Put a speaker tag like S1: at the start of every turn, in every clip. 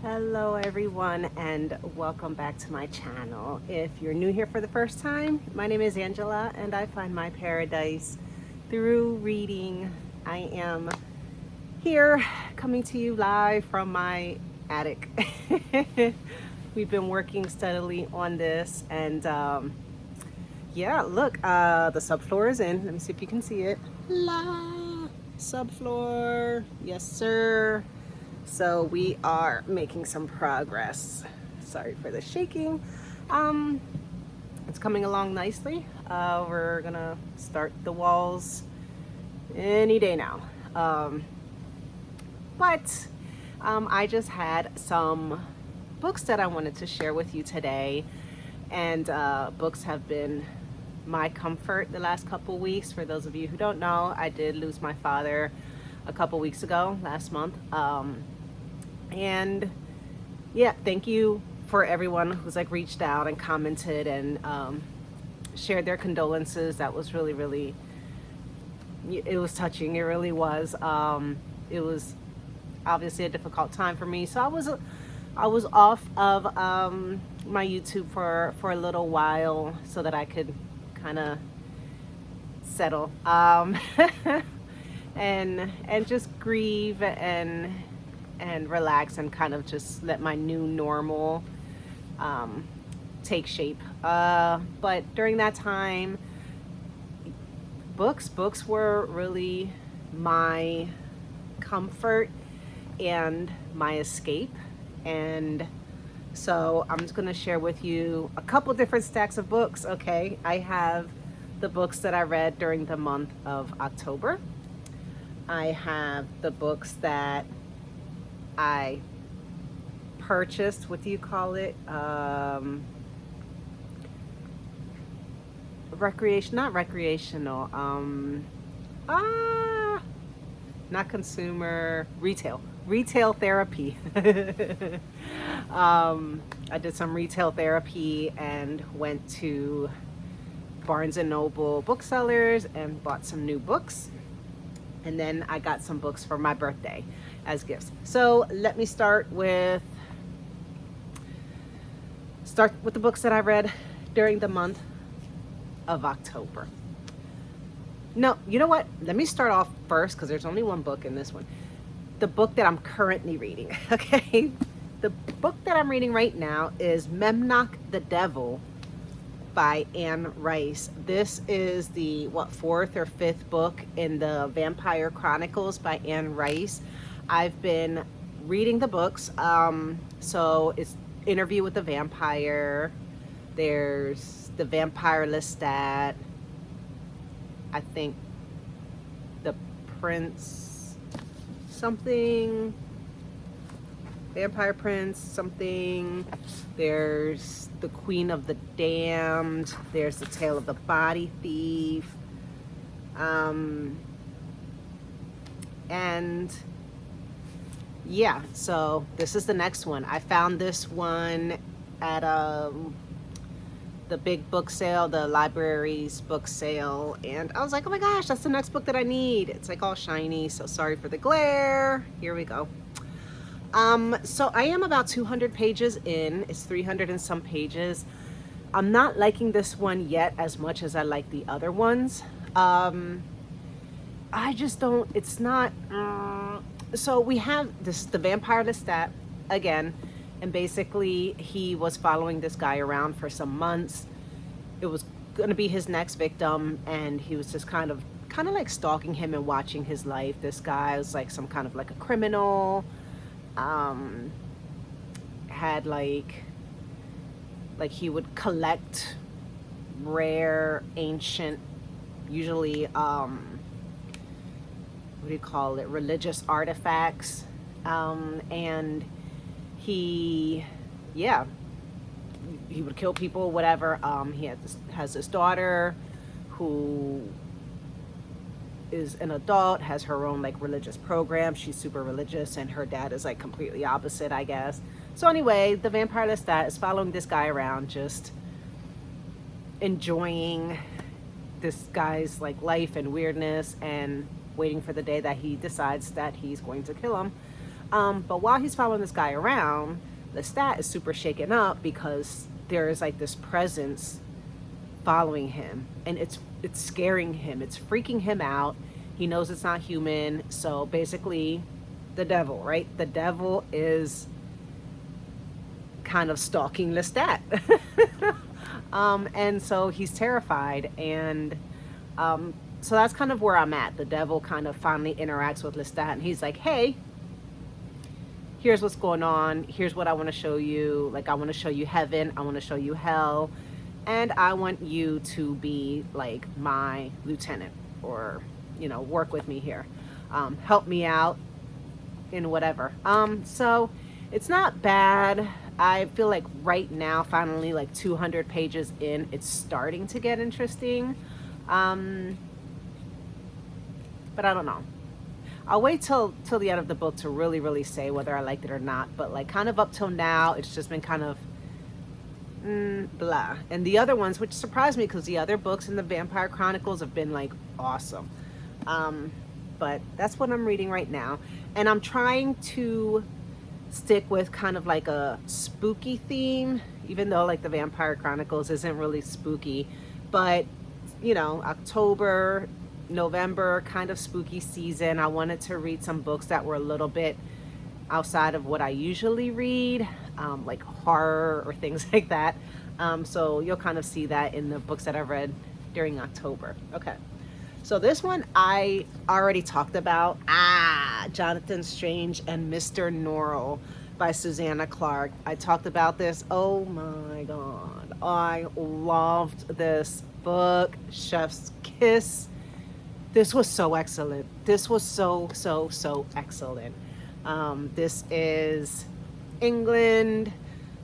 S1: Hello everyone and welcome back to my channel. If you're new here for the first time, my name is Angela and I find my paradise through reading. I am here coming to you live from my attic. We've been working steadily on this and yeah, look, the subfloor is in. Let me see if you can see it. La subfloor, yes sir. So we are making some progress. Sorry for the shaking. It's coming along nicely. We're gonna start the walls any day now. But I just had some books that I wanted to share with you today. And books have been my comfort the last couple weeks. For those of you who don't know, I did lose my father a couple weeks ago, last month. And yeah, thank you for everyone who's like reached out and commented and shared their condolences. That was really, it was touching. It really was. It was obviously a difficult time for me. So I was off of my YouTube for a little while so that I could kind of settle and just grieve and relax and kind of just let my new normal take shape. But during that time, books were really my comfort and my escape. And so I'm just going to share with you a couple different stacks of books. Okay, I have the books that I read during the month of October. I have the books that I purchased, what do you call it? Not recreational, not consumer, retail therapy. I did some retail therapy and went to Barnes and Noble booksellers and bought some new books. And then I got some books for my birthday as gifts. So let me start with the books that I read during the month of October. No, you know what? Let me start off first because there's only one book in this one. The book that I'm currently reading, okay? The book that I'm reading right now is Memnoch the Devil by Anne Rice. This is the, fourth or fifth book in the Vampire Chronicles by Anne Rice. I've been reading the books. So it's Interview with the Vampire. There's The Vampire Lestat. I think The Prince something. Vampire Prince something. There's The Queen of the Damned. There's The Tale of the Body Thief. And yeah, so this is the next one. I found this one at the big book sale, the library's book sale, and I was like, oh my gosh, that's the next book that I need. It's like all shiny, so sorry for the glare. Here we go. So I am about 200 pages in. It's 300 and some pages. I'm not liking this one yet as much as I like the other ones. I just don't, it's not, so we have this, The Vampire Lestat again, and basically he was following this guy around for some months. It was going to be his next victim, and he was just kind of like stalking him and watching his life. This guy was like some kind of like a criminal, had like he would collect rare, ancient, usually what do you call it, religious artifacts, and he would kill people, whatever. He has this daughter who is an adult, has her own like religious program. She's super religious, and her dad is like completely opposite, I guess. So anyway, the Vampire Lestat is following this guy around, just enjoying this guy's like life and weirdness, and waiting for the day that he decides that he's going to kill him. But while he's following this guy around, Lestat is super shaken up because there is like this presence following him, and it's scaring him. It's freaking him out. He knows it's not human. So basically, the devil, right? The devil is kind of stalking Lestat. And so he's terrified. And so that's kind of where I'm at. The devil kind of finally interacts with Lestat, and he's like, hey, here's what's going on. Here's what I want to show you. Like, I want to show you heaven. I want to show you hell. And I want you to be like my lieutenant, or, you know, work with me here. Help me out in whatever. So it's not bad. I feel like right now, finally, like 200 pages in, it's starting to get interesting. But I don't know. I'll wait till the end of the book to really say whether I liked it or not. But like kind of up till now, it's just been kind of blah. And the other ones, which surprised me because the other books in the Vampire Chronicles have been like awesome. But that's what I'm reading right now. And I'm trying to stick with kind of like a spooky theme, even though like the Vampire Chronicles isn't really spooky. But, you know, October, November, kind of spooky season. I wanted to read some books that were a little bit outside of what I usually read, like horror or things like that. So you'll kind of see that in the books that I've read during October. Okay. So this one I already talked about. Jonathan Strange and Mr. Norrell by Susanna Clark. I talked about this. Oh my God. I loved this book. Chef's Kiss. This was so excellent. This was so excellent. This is England,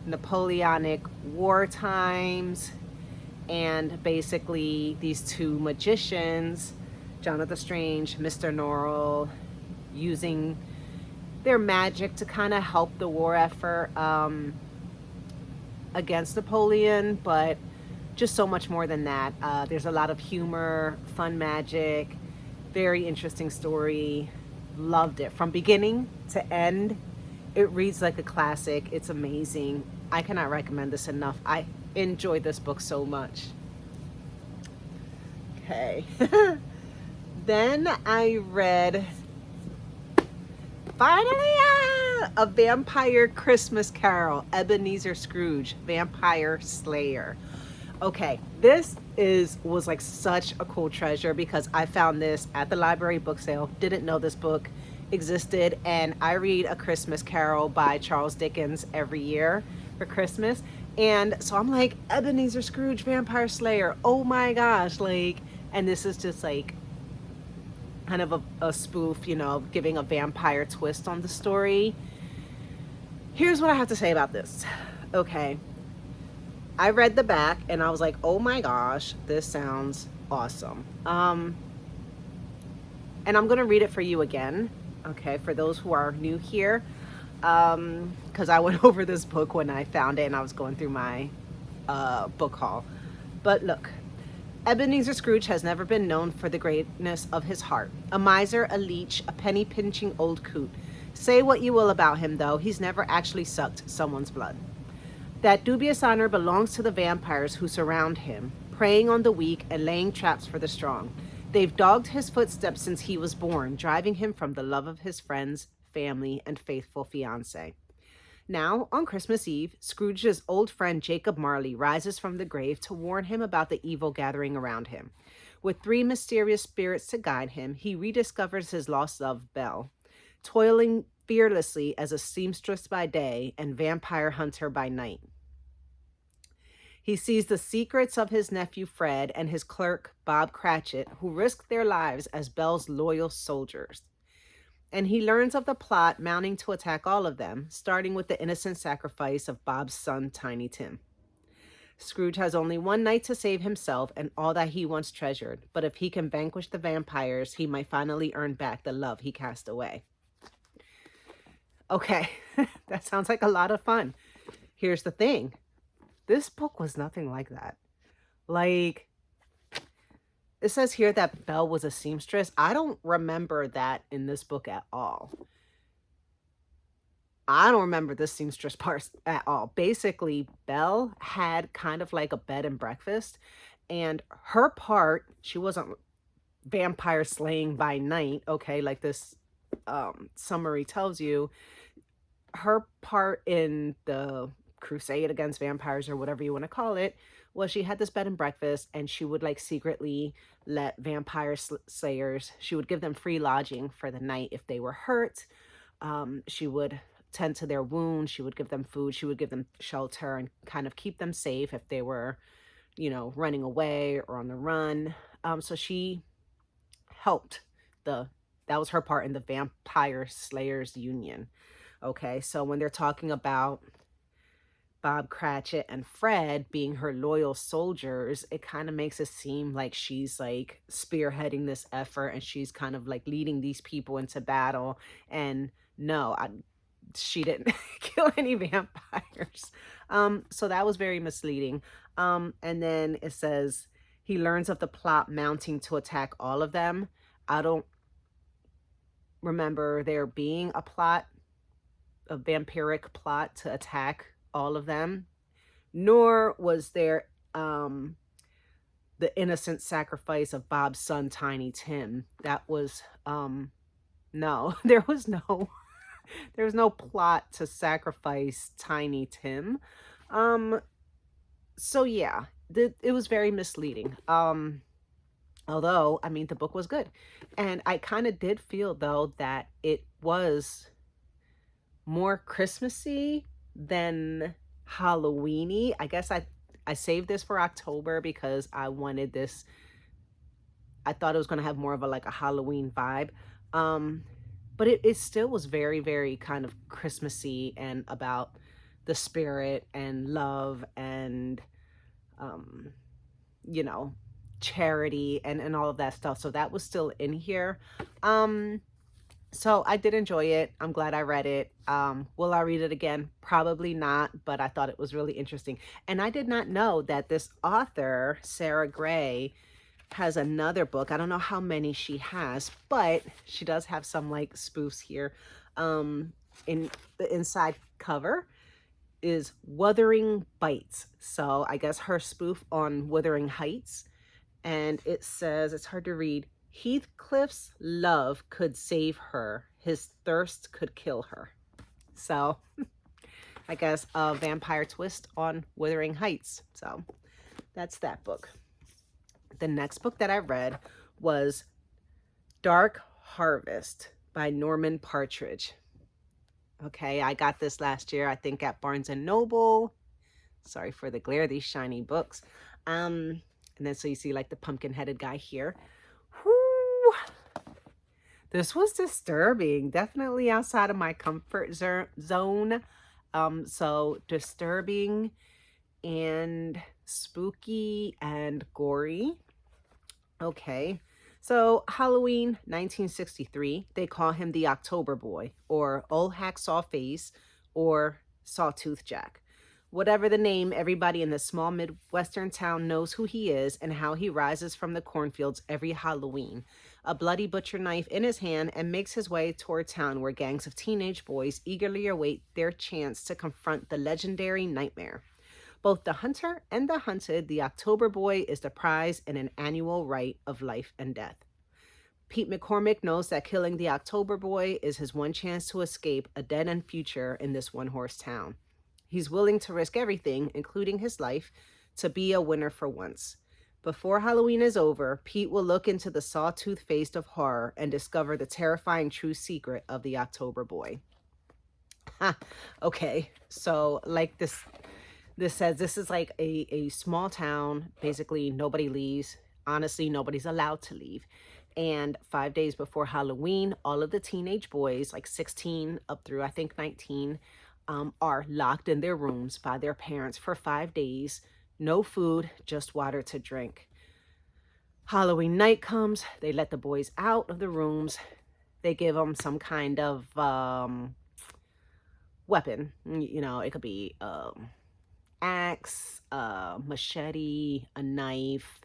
S1: Napoleonic War times, and basically these two magicians, Jonathan Strange, Mr. Norrell, using their magic to kind of help the war effort against Napoleon, but just so much more than that. There's a lot of humor, fun magic, very interesting story. Loved it from beginning to end. It reads like a classic. It's amazing. I cannot recommend this enough. I enjoyed this book so much. Okay. Then I read, finally, A Vampire Christmas Carol, Ebenezer Scrooge, Vampire Slayer. Okay, this was like such a cool treasure because I found this at the library book sale. Didn't know this book existed, and I read A Christmas Carol by Charles Dickens every year for Christmas. And so I'm like, Ebenezer Scrooge, Vampire Slayer. Oh my gosh, like, and this is just like kind of a spoof, you know, giving a vampire twist on the story. Here's what I have to say about this. Okay. I read the back and I was like, oh my gosh, this sounds awesome. And I'm going to read it for you again. Okay. For those who are new here. Cause I went over this book when I found it and I was going through my, book haul. But look, Ebenezer Scrooge has never been known for the greatness of his heart. A miser, a leech, a penny-pinching old coot. Say what you will about him, though, he's never actually sucked someone's blood. That dubious honor belongs to the vampires who surround him, preying on the weak and laying traps for the strong. They've dogged his footsteps since he was born, driving him from the love of his friends, family, and faithful fiancé. Now, on Christmas Eve, Scrooge's old friend Jacob Marley rises from the grave to warn him about the evil gathering around him. With 3 mysterious spirits to guide him, he rediscovers his lost love, Belle, toiling fearlessly as a seamstress by day and vampire hunter by night. He sees the secrets of his nephew Fred and his clerk Bob Cratchit, who risk their lives as Belle's loyal soldiers. And he learns of the plot mounting to attack all of them, starting with the innocent sacrifice of Bob's son, Tiny Tim. Scrooge has only one night to save himself and all that he once treasured, but if he can vanquish the vampires, he might finally earn back the love he cast away. Okay, that sounds like a lot of fun. Here's the thing. This book was nothing like that. Like, it says here that Belle was a seamstress. I don't remember that in this book at all. I don't remember the seamstress part at all. Basically, Belle had kind of like a bed and breakfast, and her part, she wasn't vampire slaying by night, okay, like this summary tells you. Her part in the crusade against vampires, or whatever you want to call it, was she had this bed and breakfast, and she would like secretly let vampire slayers, she would give them free lodging for the night if they were hurt. She would tend to their wounds, she would give them food, she would give them shelter, and kind of keep them safe if they were, running away or on the run. So she helped the that was her part in the Vampire Slayers Union. Okay, so when they're talking about Bob Cratchit and Fred being her loyal soldiers, it kind of makes it seem like she's like spearheading this effort, and she's kind of like leading these people into battle. And no, she didn't kill any vampires. So that was very misleading. And then it says he learns of the plot mounting to attack all of them. I don't remember there being a vampiric plot to attack all of them, nor was there the innocent sacrifice of Bob's son Tiny Tim. That was no, there was no plot to sacrifice Tiny Tim. So yeah, it was very misleading. Although, I mean, the book was good. And I kind of did feel, though, that it was more Christmassy than Halloweeny. I guess I saved this for October because I wanted this. I thought it was going to have more of a Halloween vibe. But it still was very, very kind of Christmassy and about the spirit and love and, charity and all of that stuff. So that was still in here. So I did enjoy it. I'm glad I read it. Will I read it again? Probably not, but I thought it was really interesting. And I did not know that this author, Sarah Gray, has another book. I don't know how many she has, but she does have some like spoofs here. In the inside cover is Wuthering Bites. So I guess her spoof on Wuthering Heights. And it says, it's hard to read, Heathcliff's love could save her. His thirst could kill her. So I guess a vampire twist on Wuthering Heights. So that's that book. The next book that I read was Dark Harvest by Norman Partridge. Okay, I got this last year, I think at Barnes & Noble. Sorry for the glare, these shiny books. And then so you see like the pumpkin-headed guy here. Whew. This was disturbing. Definitely outside of my comfort zone. So disturbing and spooky and gory. Okay. So Halloween 1963, they call him the October Boy, or Old Hacksaw Face, or Sawtooth Jack. Whatever the name, everybody in this small Midwestern town knows who he is and how he rises from the cornfields every Halloween, a bloody butcher knife in his hand, and makes his way toward town where gangs of teenage boys eagerly await their chance to confront the legendary nightmare. Both the hunter and the hunted, the October Boy is the prize in an annual rite of life and death. Pete McCormick knows that killing the October Boy is his one chance to escape a dead-end future in this one-horse town. He's willing to risk everything, including his life, to be a winner for once. Before Halloween is over, Pete will look into the sawtooth face of horror and discover the terrifying true secret of the October Boy. Okay, so like this says this is like a small town. Basically, nobody leaves. Honestly, nobody's allowed to leave. And 5 days before Halloween, all of the teenage boys, like 16 up through, I think, 19, are locked in their rooms by their parents for 5 days. No food, just water to drink. Halloween night comes. They let the boys out of the rooms. They give them some kind of weapon. You know, it could be axe, machete, a knife,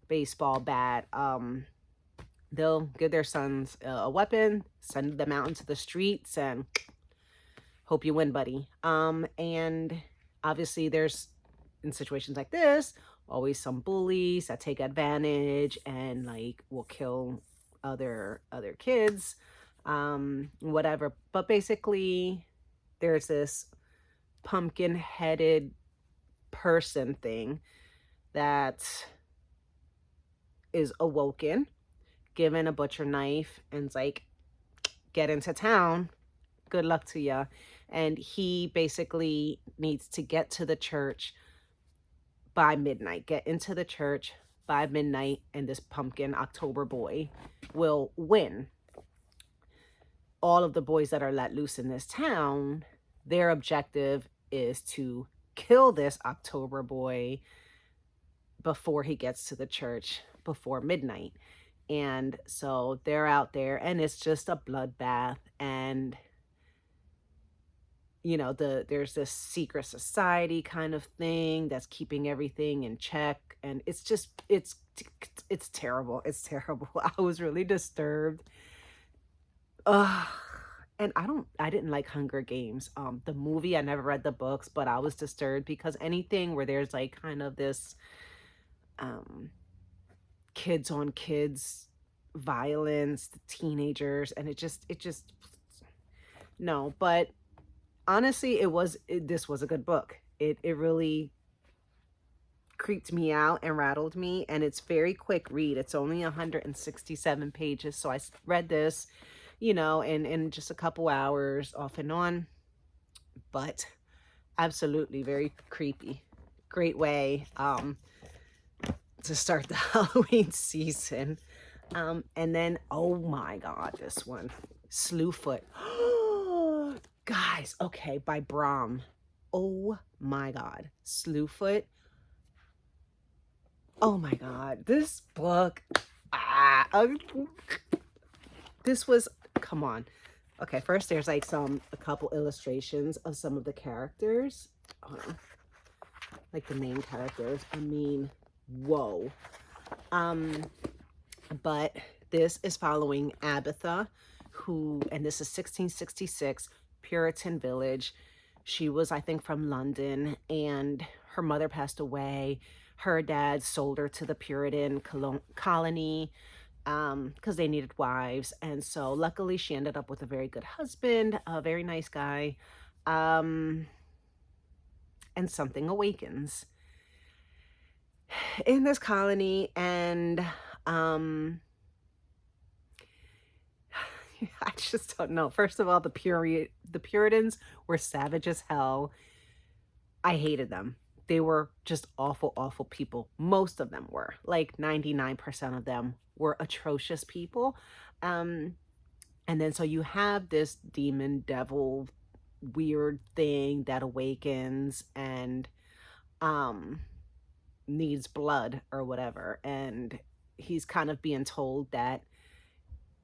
S1: baseball bat. They'll give their sons a weapon, send them out into the streets, and Hope you win, buddy. And obviously there's, in situations like this, always some bullies that take advantage and like will kill other kids, whatever. But basically there's this pumpkin headed person thing that is awoken, given a butcher knife, and it's like, get into town, good luck to ya. And he basically needs to get to the church by midnight, get into the church by midnight, and this pumpkin October boy will win. All of the boys that are let loose in this town, their objective is to kill this October boy before he gets to the church before midnight. And so they're out there and it's just a bloodbath. And there's this secret society kind of thing that's keeping everything in check, and it's terrible. It's terrible. I was really disturbed. Ugh. And I didn't like Hunger Games. The movie, I never read the books, but I was disturbed because anything where there's like kind of this kids on kids violence, the teenagers, and it just no. But honestly, this was a good book. It really creeped me out and rattled me, and it's very quick read. It's only 167 pages, so I read this, in just a couple hours off and on. But absolutely very creepy. Great way to start the Halloween season. And then, oh my God, this one, Slewfoot. Guys, okay, by Brahm. Oh my God, Slewfoot. Oh my God, this book. This was, come on. Okay, first there's like a couple illustrations of some of the characters. Like the main characters. I mean, whoa. But this is following Abatha, and this is 1666, Puritan village. She was, I think, from London, and her mother passed away. Her dad sold her to the Puritan colony because they needed wives. And so luckily she ended up with a very good husband, a very nice guy. And something awakens in this colony, and I just don't know. First of all, the Puritans were savage as hell. I hated them. They were just awful, awful people. Most of them were. Like 99% of them were atrocious people. And then so you have this demon devil weird thing that awakens and needs blood or whatever. And he's kind of being told that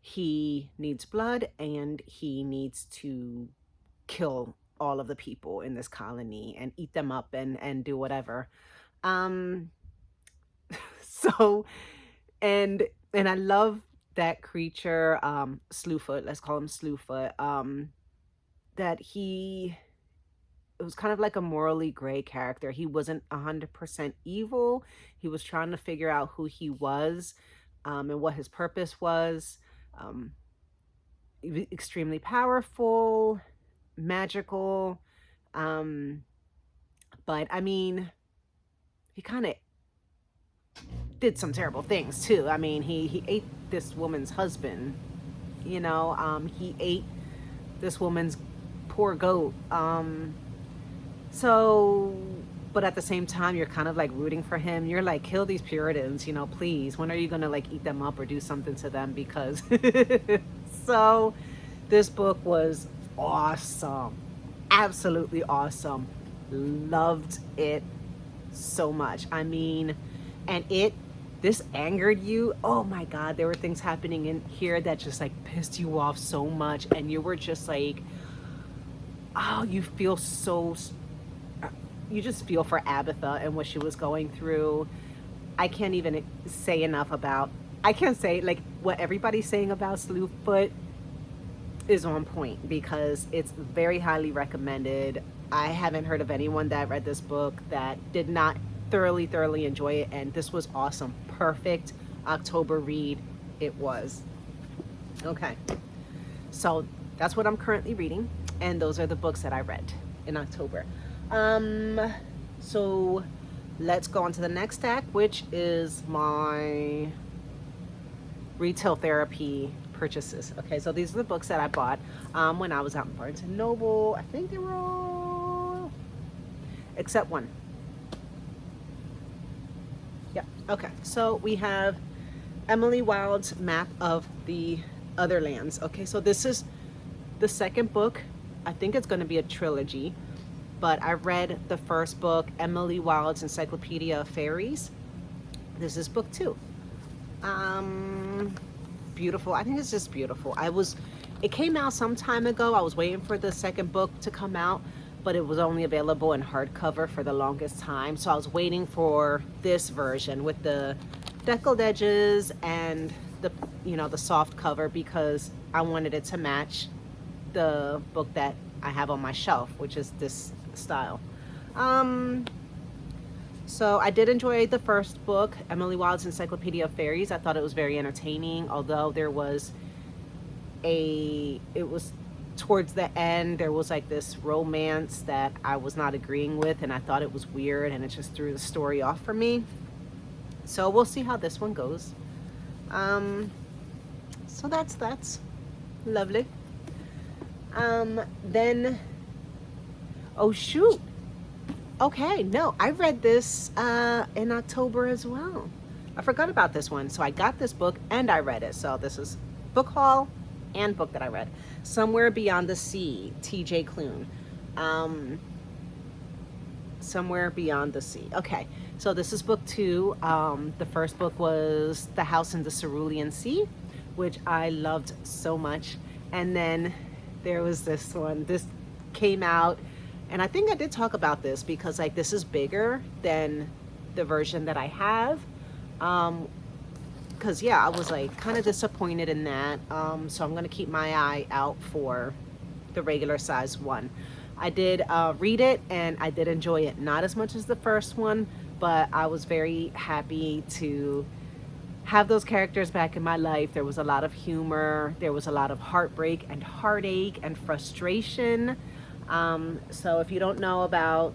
S1: he needs blood and he needs to kill all of the people in this colony and eat them up and do whatever. So, and I love that creature, Slewfoot, let's call him Slewfoot, that it was kind of like a morally gray character. He wasn't 100% evil. He was trying to figure out who he was, and what his purpose was. Extremely powerful, magical, but I mean, he kind of did some terrible things too. I mean, he ate this woman's husband, he ate this woman's poor goat. So, but at the same time, you're kind of like rooting for him. You're like, kill these Puritans, please. When are you gonna like eat them up or do something to them? Because so this book was awesome. Absolutely awesome. Loved it so much. I mean, and this angered you. Oh my God, there were things happening in here that just like pissed you off so much, and you were just like, oh, you just feel for Abatha and what she was going through. I can't even say enough about, I can't say like what everybody's saying about Slewfoot. is on point because it's very highly recommended. I haven't heard of anyone that read this book that did not thoroughly enjoy it, and this was awesome. Perfect October read it was. Okay, so that's what I'm currently reading, and those are the books that I read in October. So let's go on to the next stack, which is my retail therapy purchases. Okay, so these are the books that I bought when I was out in Barnes and Noble. I think they were all except one. Yeah. Okay. So we have Emily Wilde's Map of the Other Lands. Okay, so this is the second book. I think it's going to be a trilogy, but I read the first book, Emily Wilde's Encyclopedia of Fairies. This is book 2. Beautiful. I think it's just beautiful. It came out some time ago. I was waiting for the second book to come out, but it was only available in hardcover for the longest time. So I was waiting for this version with the deckled edges and the soft cover because I wanted it to match the book that I have on my shelf, which is this style. So I did enjoy the first book, Emily Wilde's Encyclopedia of Fairies. I thought it was very entertaining, although it was towards the end, there was like this romance that I was not agreeing with, and I thought it was weird, and it just threw the story off for me. So we'll see how this one goes. So that's lovely. Then, oh shoot. Okay, no, I read this in October as well. I forgot about this one. So I got this book and I read it. So this is book haul and book that I read. Somewhere Beyond the Sea, T.J. Klune. Somewhere Beyond the Sea. Okay, so this is book 2. The first book was The House in the Cerulean Sea, which I loved so much. And then there was this one. This came out, and I think I did talk about this because like this is bigger than the version that I have. Because yeah, I was like kind of disappointed in that. So I'm gonna keep my eye out for the regular size one. I did read it and I did enjoy it. Not as much as the first one, but I was very happy to have those characters back in my life. There was a lot of humor. There was a lot of heartbreak and heartache and frustration. So if you don't know about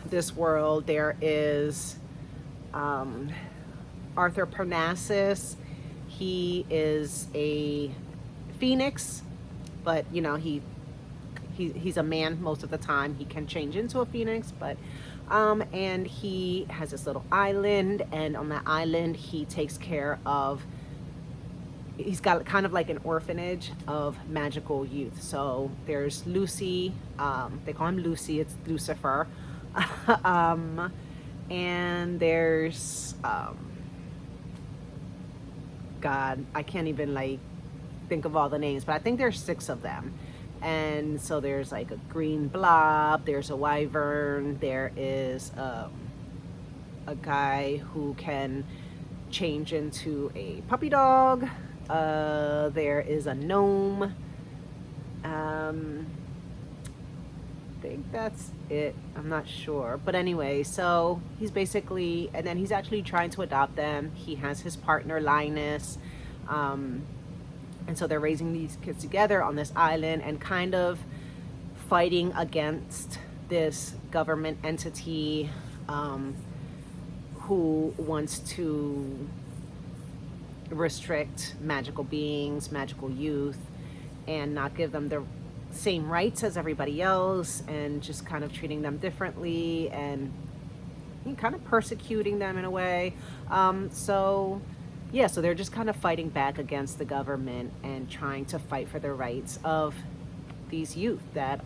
S1: this world, there is Arthur Parnassus. He is a phoenix, but you know he's a man most of the time. He can change into a phoenix, but and he has this little island, and on that island he takes care of, he's got kind of like an orphanage of magical youth. So there's Lucy, they call him Lucy, it's Lucifer. And there's God, I can't even like think of all the names, but I think there's 6 of them. And so there's like a green blob, there's a wyvern, there is a guy who can change into a puppy dog, there is a gnome. I think that's it. I'm not sure. But anyway, so he's basically, and then he's actually trying to adopt them. He has his partner, Linus. And so they're raising these kids together on this island and kind of fighting against this government entity who wants to restrict magical beings, magical youth, and not give them the same rights as everybody else, and just kind of treating them differently and kind of persecuting them in a way. So yeah, so they're just kind of fighting back against the government and trying to fight for the rights of these youth that,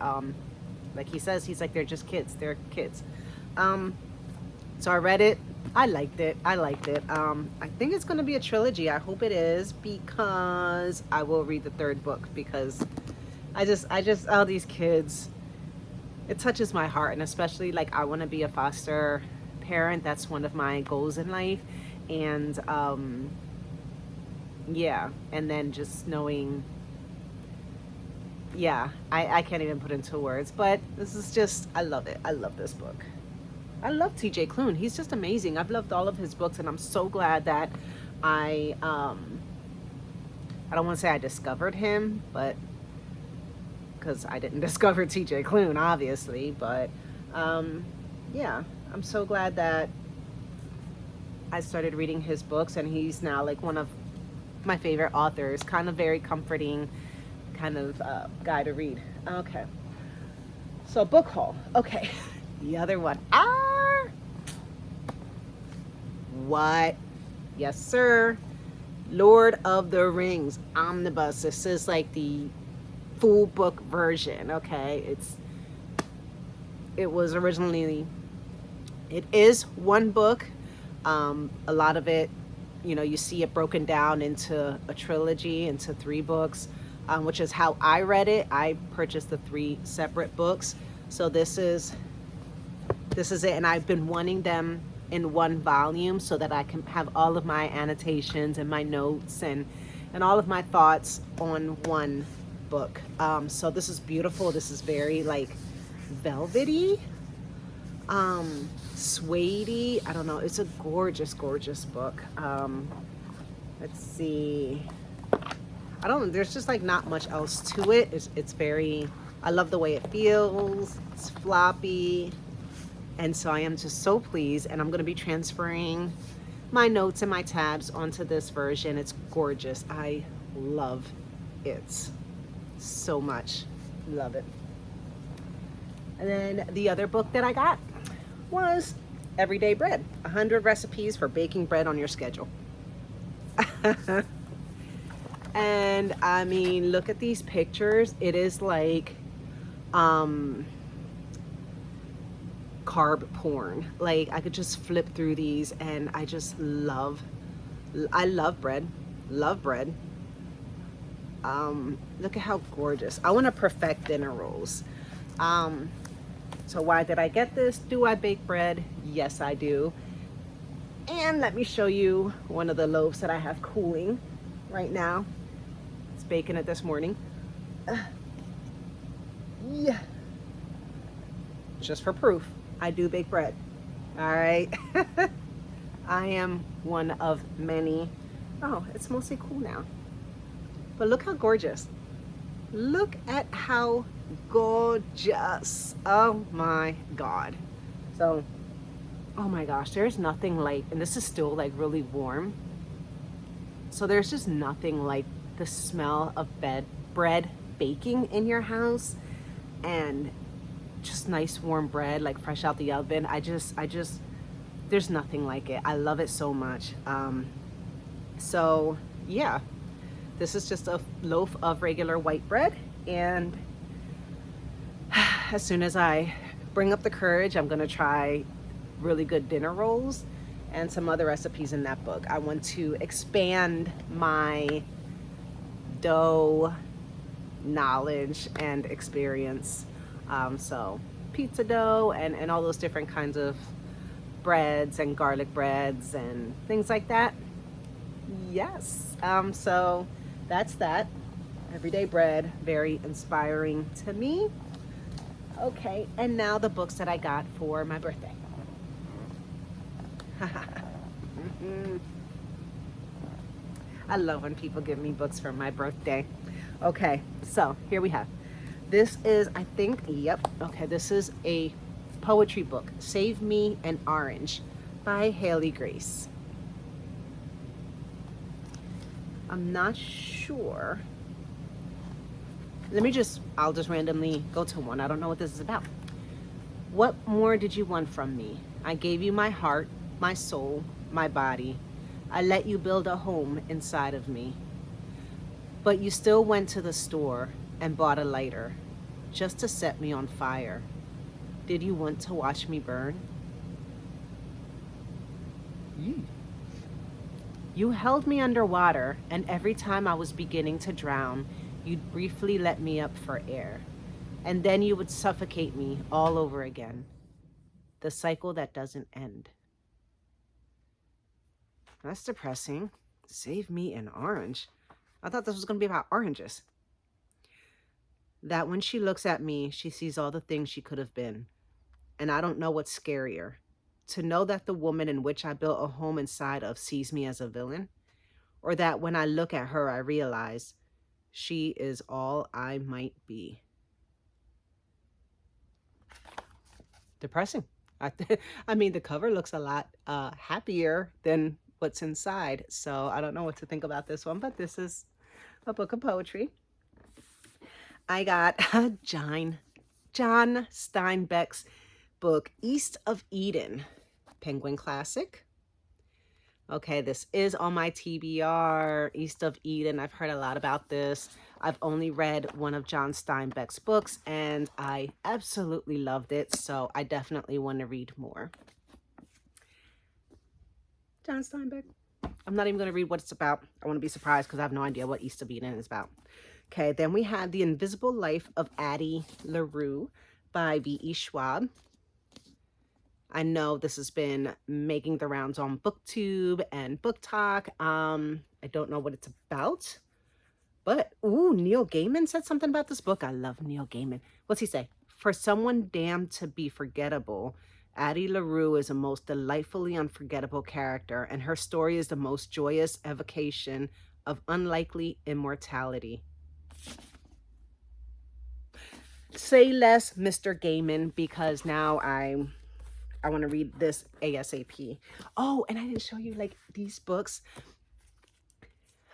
S1: like he says, he's like, they're just kids. They're kids. So I read it. I liked it. I think it's going to be a trilogy. I hope it is, because I will read the 3rd book, because I just, all these kids, it touches my heart. And especially like, I want to be a foster parent. That's one of my goals in life. And yeah, and then just knowing Yeah, I can't even put into words, but this is just, I love it. I love this book. I love TJ Klune. He's just amazing. I've loved all of his books, and I'm so glad that I, I don't want to say I discovered him, but because I didn't discover TJ Klune, obviously, but yeah, I'm so glad that I started reading his books, and he's now like one of my favorite authors. Kind of very comforting, kind of guy to read. Okay, so book haul. Okay, the other one. What? Yes, sir. Lord of the Rings Omnibus. This is like the full book version. Okay, it was originally, it is one book. A lot of it, you know, you see it broken down into a trilogy, into 3 books, which is how I read it. I purchased the 3 separate books. So this is it, and I've been wanting them in one volume so that I can have all of my annotations and my notes and all of my thoughts on one book. So this is beautiful. This is very like velvety, suede-y. I don't know. It's a gorgeous, gorgeous book. Let's see. I don't know. There's just like not much else to it. It's very. I love the way it feels. It's floppy. And so I am just so pleased, and I'm going to be transferring my notes and my tabs onto this version. It's gorgeous. I love it so much. Love it. And then the other book that I got was Everyday Bread, 100 recipes for baking bread on your schedule. And I mean, look at these pictures. It is like carb porn. Like I could just flip through these, and I just I love bread. Love bread. Look at how gorgeous. I want to perfect dinner rolls. So why did I get this? Do I bake bread? Yes, I do. And let me show you one of the loaves that I have cooling right now. It's baking it this morning. Yeah. Just for proof, I do bake bread. All right. I am one of many. Oh, it's mostly cool now. But look how gorgeous. Look at how gorgeous. Oh my God. So, oh my gosh, there's nothing like, and this is still like really warm. So there's just nothing like the smell of bread baking in your house, and just nice warm bread, like fresh out the oven. I just, there's nothing like it. I love it so much. So yeah, this is just a loaf of regular white bread, and as soon as I bring up the courage, I'm gonna try really good dinner rolls and some other recipes in that book. I want to expand my dough knowledge and experience. So pizza dough and all those different kinds of breads and garlic breads and things like that. Yes. So that's that. Everyday bread, very inspiring to me. Okay, and now the books that I got for my birthday. I love when people give me books for my birthday. Okay, so here we have. This is, I think, yep. Okay, this is a poetry book, Save Me an Orange by Haley Grace. I'm not sure. I'll just randomly go to one. I don't know what this is about. What more did you want from me? I gave you my heart, my soul, my body. I let you build a home inside of me. But you still went to the store and bought a lighter just to set me on fire. Did you want to watch me burn? You held me underwater, and every time I was beginning to drown, you'd briefly let me up for air. And then you would suffocate me all over again. The cycle that doesn't end. That's depressing. Save me an orange. I thought this was going to be about oranges. That when she looks at me, she sees all the things she could have been. And I don't know what's scarier. To know that the woman in which I built a home inside of sees me as a villain, or that when I look at her, I realize she is all I might be. Depressing. I mean, the cover looks a lot happier than what's inside. So I don't know what to think about this one, but this is a book of poetry. I got John Steinbeck's book, East of Eden, Penguin Classic. Okay, this is on my TBR, East of Eden. I've heard a lot about this. I've only read one of John Steinbeck's books, and I absolutely loved it, so I definitely want to read more. John Steinbeck. I'm not even going to read what it's about. I want to be surprised because I have no idea what East of Eden is about. Okay, then we have The Invisible Life of Addie LaRue by V.E. Schwab. I know this has been making the rounds on BookTube and Book Talk. I don't know what it's about, but ooh, Neil Gaiman said something about this book. I love Neil Gaiman. What's he say? For someone damned to be forgettable, Addie LaRue is a most delightfully unforgettable character, and her story is the most joyous evocation of unlikely immortality. Say less, Mr. Gaiman, because now I want to read this ASAP. Oh, and I didn't show you like these books.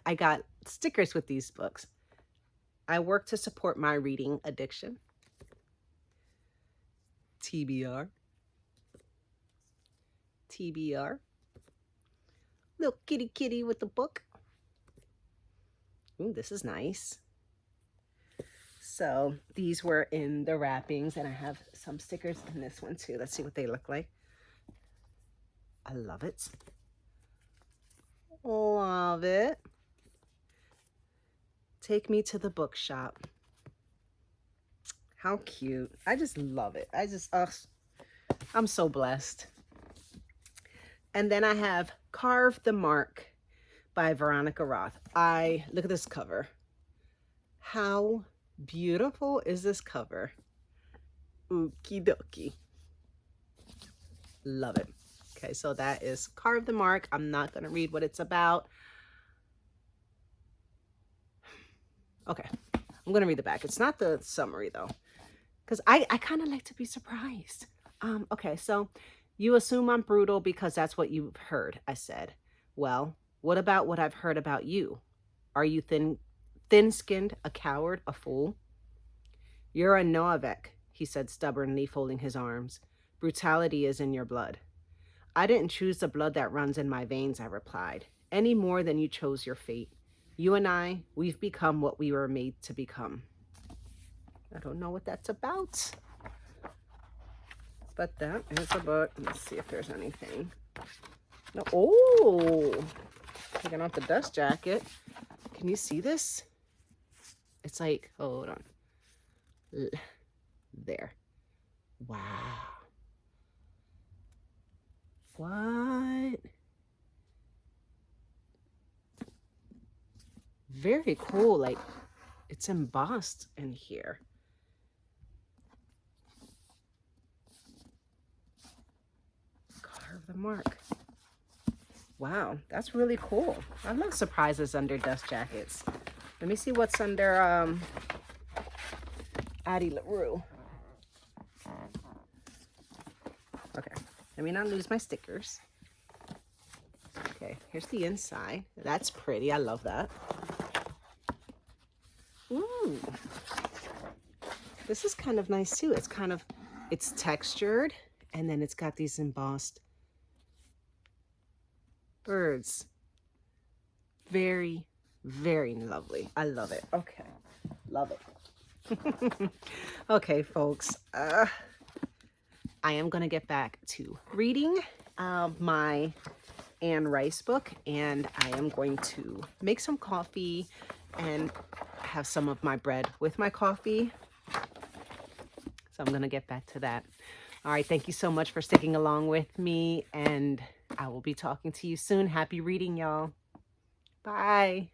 S1: I got stickers with these books. I work to support my reading addiction. TBR. TBR. Little kitty with the book. Ooh, this is nice. So these were in the wrappings, and I have some stickers in this one too. Let's see what they look like. I love it. Love it. Take me to the bookshop. How cute. I just love it. I'm so blessed. And then I have Carve the Mark by Veronica Roth. Look at this cover. How beautiful is this cover? Okie dokie. Love it. Okay, so that is Carve the Mark. I'm not going to read what it's about. Okay, I'm going to read the back. It's not the summary, though, because I kind of like to be surprised. Okay, so you assume I'm brutal because that's what you've heard, I said. Well, what about what I've heard about you? Are you thin-skinned, a coward, a fool? You're a Noavek, he said stubbornly, folding his arms. Brutality is in your blood. I didn't choose the blood that runs in my veins, I replied, any more than you chose your fate. You and I, we've become what we were made to become. I don't know what that's about, but that is a book. Let's see if there's anything. No. Oh, taking off the dust jacket. Can you see this? It's like, oh, hold on. There. Wow. What? Very cool. Like, it's embossed in here. Carve the Mark. Wow, that's really cool. I love surprises under dust jackets. Let me see what's under Addie LaRue. Okay, let me not lose my stickers. Okay, here's the inside. That's pretty. I love that. Ooh. This is kind of nice too. It's textured, and then it's got these embossed birds. Very, very lovely. I love it. Okay, love it. Okay, folks. I am going to get back to reading my Anne Rice book, and I am going to make some coffee and have some of my bread with my coffee. So I'm going to get back to that. All right, thank you so much for sticking along with me, and I will be talking to you soon. Happy reading, y'all. Bye.